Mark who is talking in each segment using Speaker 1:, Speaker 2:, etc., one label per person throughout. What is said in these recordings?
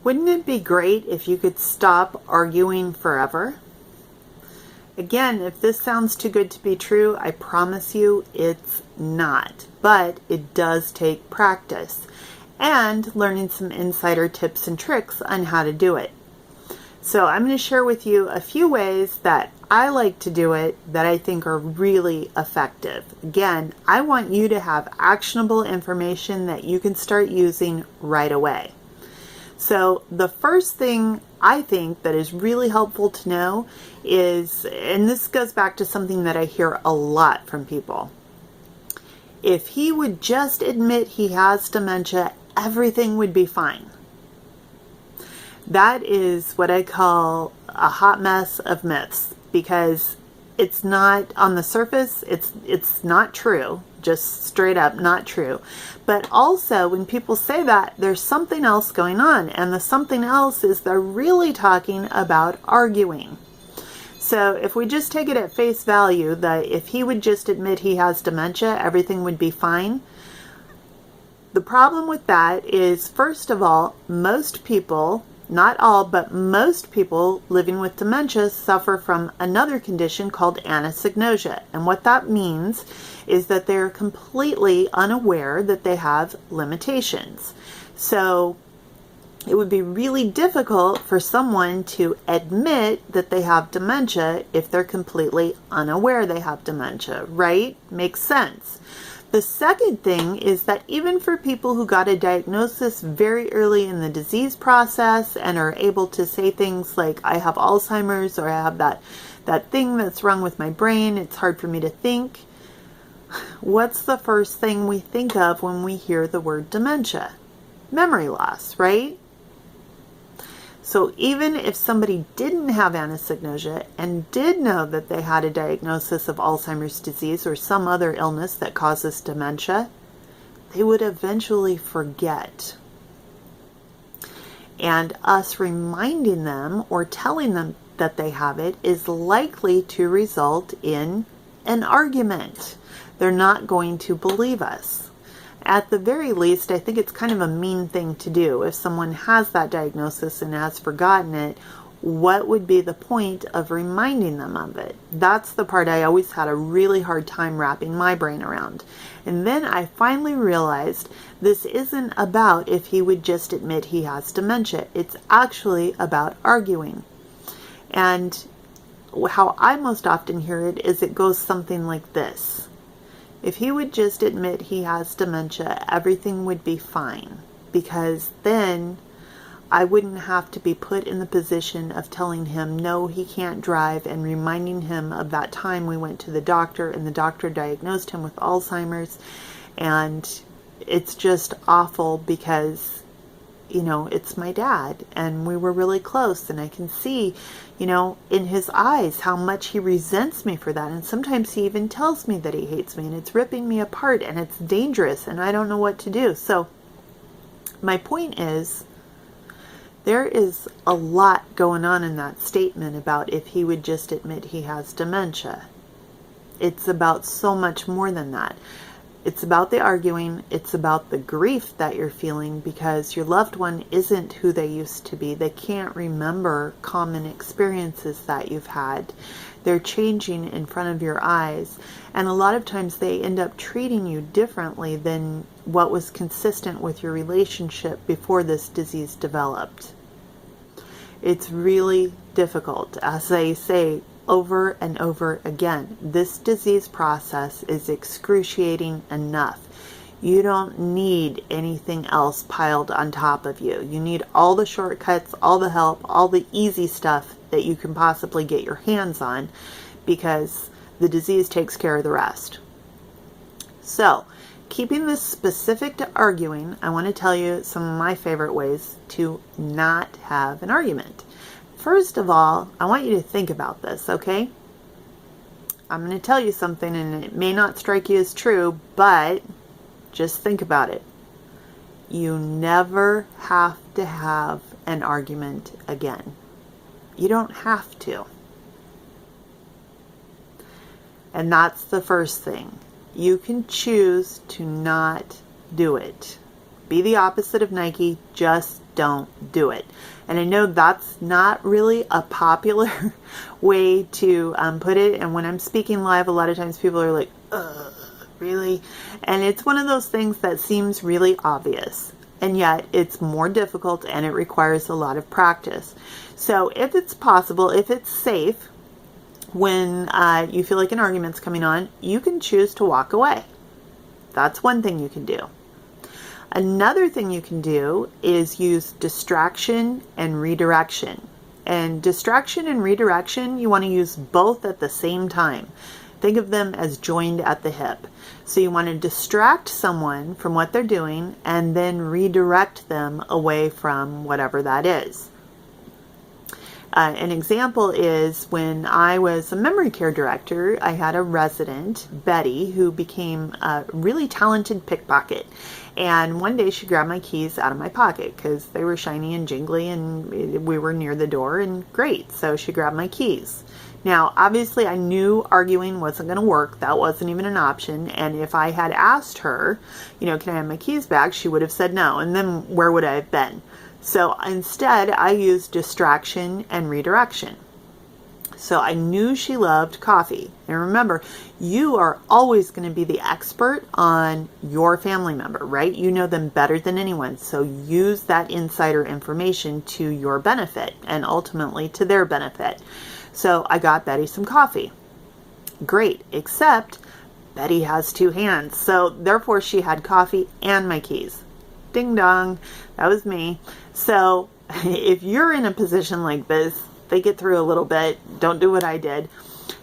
Speaker 1: Wouldn't it be great if you could stop arguing forever? Again, if this sounds too good to be true, I promise you it's not. But it does take practice and learning some insider tips and tricks on how to do it. So I'm going to share with you a few ways that I like to do it that I think are really effective. Again, I want you to have actionable information that you can start using right away. So the first thing I think that is really helpful to know is, and this goes back to something that I hear a lot from people, if he would just admit he has dementia, everything would be fine. That is what I call a hot mess of myths, because it's not on the surface, it's not true, just straight up not true. But also when people say that, there's something else going on, and the something else is they're really talking about arguing. So if we just take it at face value that if he would just admit he has dementia, everything would be fine. The problem with that is, first of all, most people, not all, but most people living with dementia suffer from another condition called anosognosia. And what that means is that they're completely unaware that they have limitations. So it would be really difficult for someone to admit that they have dementia if they're completely unaware they have dementia, right? Makes sense. The second thing is that even for people who got a diagnosis very early in the disease process and are able to say things like, I have Alzheimer's, or I have that thing that's wrong with my brain, it's hard for me to think. What's the first thing we think of when we hear the word dementia? Memory loss, right? So even if somebody didn't have anosognosia and did know that they had a diagnosis of Alzheimer's disease or some other illness that causes dementia, they would eventually forget. And us reminding them or telling them that they have it is likely to result in an argument. They're not going to believe us. At the very least, I think it's kind of a mean thing to do. If someone has that diagnosis and has forgotten it, what would be the point of reminding them of it? That's the part I always had a really hard time wrapping my brain around. And then I finally realized this isn't about if he would just admit he has dementia. It's actually about arguing. And how I most often hear it is it goes something like this. If he would just admit he has dementia, everything would be fine, because then I wouldn't have to be put in the position of telling him, no, he can't drive, and reminding him of that time we went to the doctor and the doctor diagnosed him with Alzheimer's. And it's just awful because, it's my dad and we were really close, and I can see, in his eyes how much he resents me for that. And sometimes he even tells me that he hates me, and it's ripping me apart, and it's dangerous, and I don't know what to do. So my point is, there is a lot going on in that statement about if he would just admit he has dementia. It's about so much more than that. It's about the arguing. It's about the grief that you're feeling because your loved one isn't who they used to be. They can't remember common experiences that you've had. They're changing in front of your eyes. And a lot of times they end up treating you differently than what was consistent with your relationship before this disease developed. It's really difficult. As I say over and over again, this disease process is excruciating enough. You don't need anything else piled on top of you. You need all the shortcuts, all the help, all the easy stuff that you can possibly get your hands on, because the disease takes care of the rest. So, keeping this specific to arguing, I want to tell you some of my favorite ways to not have an argument. First of all, I want you to think about this, okay? I'm going to tell you something, and it may not strike you as true, but just think about it. You never have to have an argument again. You don't have to. And that's the first thing. You can choose to not do it. Be the opposite of Nike. Just don't do it. And I know that's not really a popular way to put it. And when I'm speaking live, a lot of times people are like, really? And it's one of those things that seems really obvious. And yet it's more difficult and it requires a lot of practice. So if it's possible, if it's safe, when you feel like an argument's coming on, you can choose to walk away. That's one thing you can do. Another thing you can do is use distraction and redirection. And distraction and redirection, you want to use both at the same time. Think of them as joined at the hip. So you want to distract someone from what they're doing and then redirect them away from whatever that is. An example is when I was a memory care director, I had a resident, Betty, who became a really talented pickpocket. And one day she grabbed my keys out of my pocket because they were shiny and jingly and we were near the door, and great. So she grabbed my keys. Now, obviously I knew arguing wasn't going to work. That wasn't even an option. And if I had asked her, can I have my keys back? She would have said no. And then where would I have been? So instead, I used distraction and redirection. So I knew she loved coffee. And remember, you are always going to be the expert on your family member, right? You know them better than anyone. So use that insider information to your benefit and ultimately to their benefit. So I got Betty some coffee. Great, except Betty has two hands. So therefore she had coffee and my keys. Ding dong, that was me. So if you're in a position like this, think it through a little bit. Don't do what I did.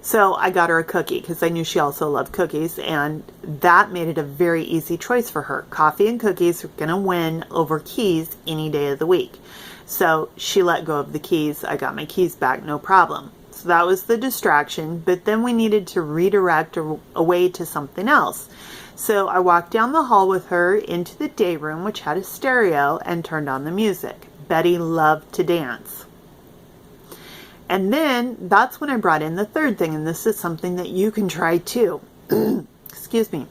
Speaker 1: So I got her a cookie because I knew she also loved cookies, and that made it a very easy choice for her. Coffee and cookies are going to win over keys any day of the week. So she let go of the keys. I got my keys back, no problem. So that was the distraction, but then we needed to redirect away to something else. So I walked down the hall with her into the day room, which had a stereo, and turned on the music. Betty loved to dance. And then that's when I brought in the third thing, and this is something that you can try too. Excuse me.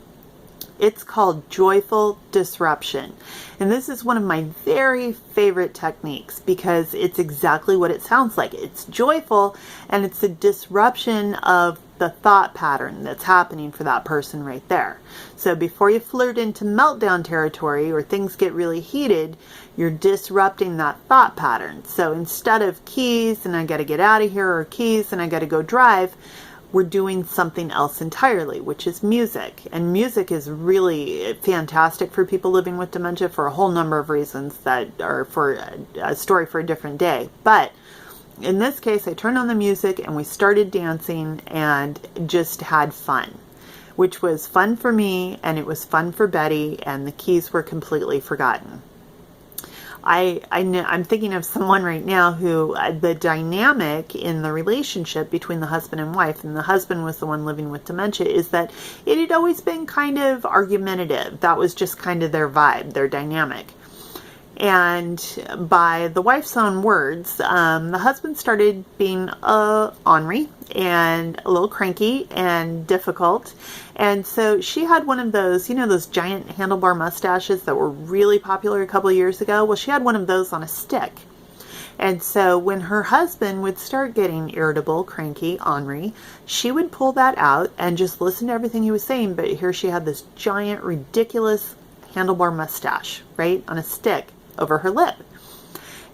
Speaker 1: It's called joyful disruption. And this is one of my very favorite techniques because it's exactly what it sounds like. It's joyful, and it's a disruption of the thought pattern that's happening for that person right there. So before you flirt into meltdown territory or things get really heated, you're disrupting that thought pattern. So instead of keys and I got to get out of here, or keys and I got to go drive, we're doing something else entirely, which is music. And music is really fantastic for people living with dementia for a whole number of reasons that are for a story for a different day. But in this case, I turned on the music and we started dancing and just had fun, which was fun for me and it was fun for Betty, and the keys were completely forgotten. I'm thinking of someone right now who the dynamic in the relationship between the husband and wife, and the husband was the one living with dementia, is that it had always been kind of argumentative. That was just kind of their vibe, their dynamic. And by the wife's own words, the husband started being ornery and a little cranky and difficult. And so she had one of those, those giant handlebar mustaches that were really popular a couple of years ago. Well, she had one of those on a stick. And so when her husband would start getting irritable, cranky, ornery, she would pull that out and just listen to everything he was saying. But here she had this giant, ridiculous handlebar mustache, right, on a stick over her lip.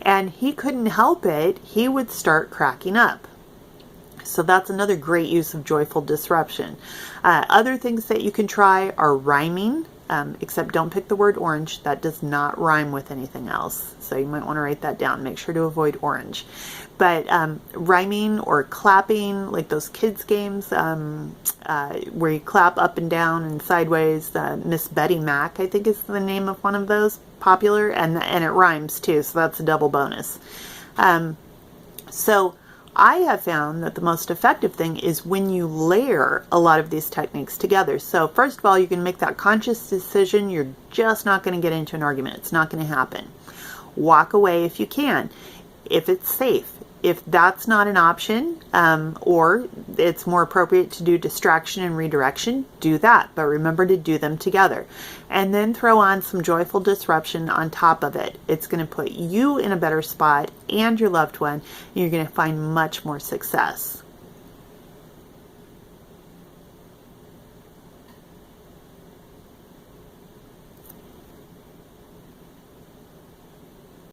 Speaker 1: And he couldn't help it. He would start cracking up. So that's another great use of joyful disruption. Other things that you can try are rhyming, except don't pick the word orange. That does not rhyme with anything else. So you might want to write that down. Make sure to avoid orange. But rhyming or clapping, like those kids games where you clap up and down and sideways. Miss Betty Mac, I think, is the name of one of those, popular, and it rhymes too, so that's a double bonus. So I have found that the most effective thing is when you layer a lot of these techniques together. So first of all, you can make that conscious decision. You're just not going to get into an argument. It's not going to happen. Walk away if you can, if it's safe. If that's not an option, or it's more appropriate to do distraction and redirection, do that. But remember to do them together. And then throw on some joyful disruption on top of it. It's going to put you in a better spot and your loved one, and you're going to find much more success.